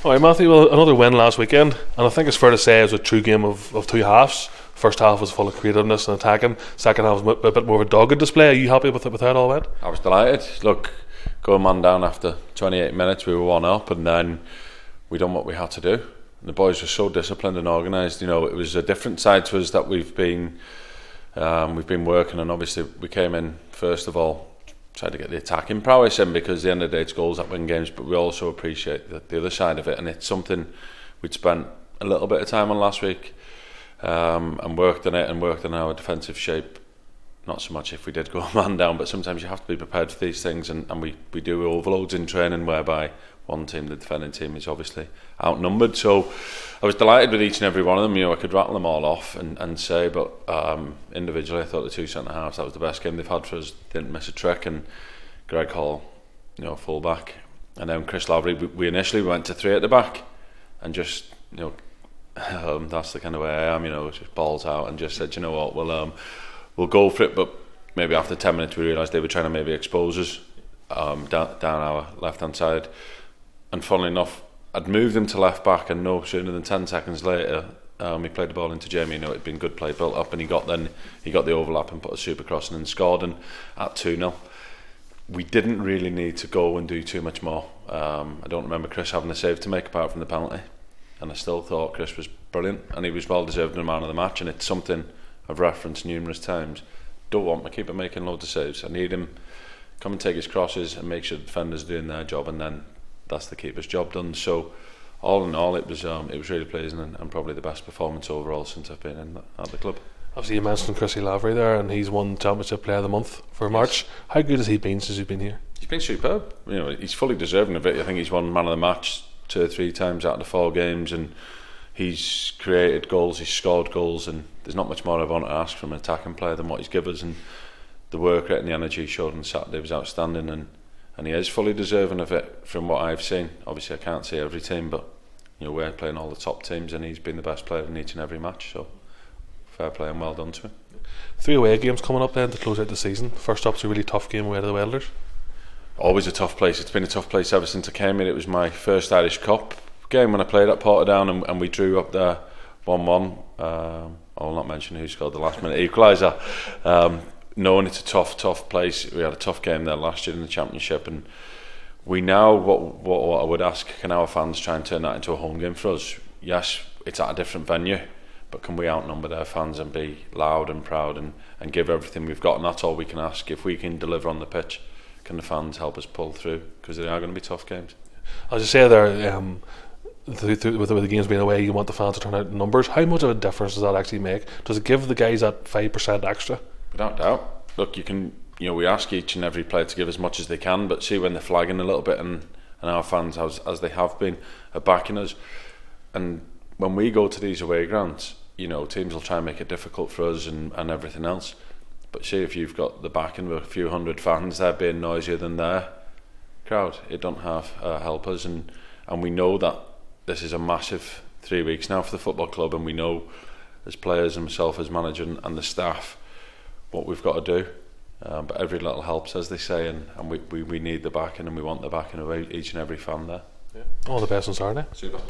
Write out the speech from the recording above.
Alright, Matthew, well, another win last weekend, and I think it's fair to say it was a true game of two halves. First half was full of creativeness and attacking. Second half was a bit more of a dogged display. Are you happy with how it all went? I was delighted. Look, going man down after 28 minutes, we were 1-up, and then we done what we had to do. And the boys were so disciplined and organised. You know, it was a different side to us that we've been working, and obviously we came in first of all, tried to get the attacking prowess in, because at the end of the day it's goals that win games, but we also appreciate the other side of it, and it's something we'd spent a little bit of time on last week, and worked on it and worked on our defensive shape. Not so much if we did go a man down, but sometimes you have to be prepared for these things, and we do overloads in training whereby one team, the defending team, is obviously outnumbered. So I was delighted with each and every one of them. You know, I could rattle them all off and say, but individually I thought the two centre halves, that was the best game they've had for us. Didn't miss a trick. And Greg Hall, you know, full back, and then Chris Lavery. We initially went to three at the back, and just, you know, that's the kind of way I am. You know, just balls out and just said, you know what, we'll go for it. But maybe after 10 minutes we realised they were trying to maybe expose us down our left hand side. And funnily enough, I'd moved him to left back, and no sooner than 10 seconds later, he played the ball into Jamie. You know, it'd been good play built up, and he got the overlap and put a super cross and scored. And at 2-0, we didn't really need to go and do too much more. I don't remember Chris having a save to make apart from the penalty, and I still thought Chris was brilliant, and he was well deserved in the man of the match. And it's something I've referenced numerous times. Don't want my keeper making loads of saves. I need him come and take his crosses and make sure the defenders are doing their job, and then that's the keeper's job done. So all in all, it was really pleasing, and probably the best performance overall since I've been at the club. Obviously you mentioned Chrissy Lavery there, and he's won Championship Player of the Month for March. Yes. How good has he been since he's been here? He's been superb. You know, he's fully deserving of it. I think he's won man of the match 2 or 3 times out of the 4 games, and he's created goals, he's scored goals, and there's not much more I want to ask from an attacking player than what he's given us. And the work rate and the energy he showed on Saturday was outstanding, and he is fully deserving of it from what I've seen. Obviously I can't see every team, but you know, we're playing all the top teams, and he's been the best player in each and every match, so fair play and well done to him. 3 away games coming up then to close out the season. First up's a really tough game away to the Welders. Always a tough place. It's been a tough place ever since I came in. It was my first Irish Cup game when I played at Portadown, and we drew up there 1-1. I will not mention who scored the last minute equaliser. Knowing it's a tough place. We had a tough game there last year in the Championship, and we now, what I would ask, can our fans try and turn that into a home game for us? Yes, it's at a different venue, but can we outnumber their fans and be loud and proud and give everything we've got? And that's all we can ask. If we can deliver on the pitch, can the fans help us pull through? Because they are going to be tough games. As you say there, with the games being away, you want the fans to turn out in numbers. How much of a difference does that actually make? Does it give the guys that 5% extra? Without doubt. Look, we ask each and every player to give as much as they can, but see when they're flagging a little bit, and our fans, as they have been, are backing us. And when we go to these away grounds, you know, teams will try and make it difficult for us and everything else. But see, if you've got the backing of a few hundred fans, they're being noisier than their crowd, it don't help us. And we know that this is a massive 3 weeks now for the football club, and we know as players and myself as manager and the staff what we've got to do. But every little helps, as they say, and we need the backing, and we want the backing of each and every fan there. Yeah. All the best on Saturday. Super.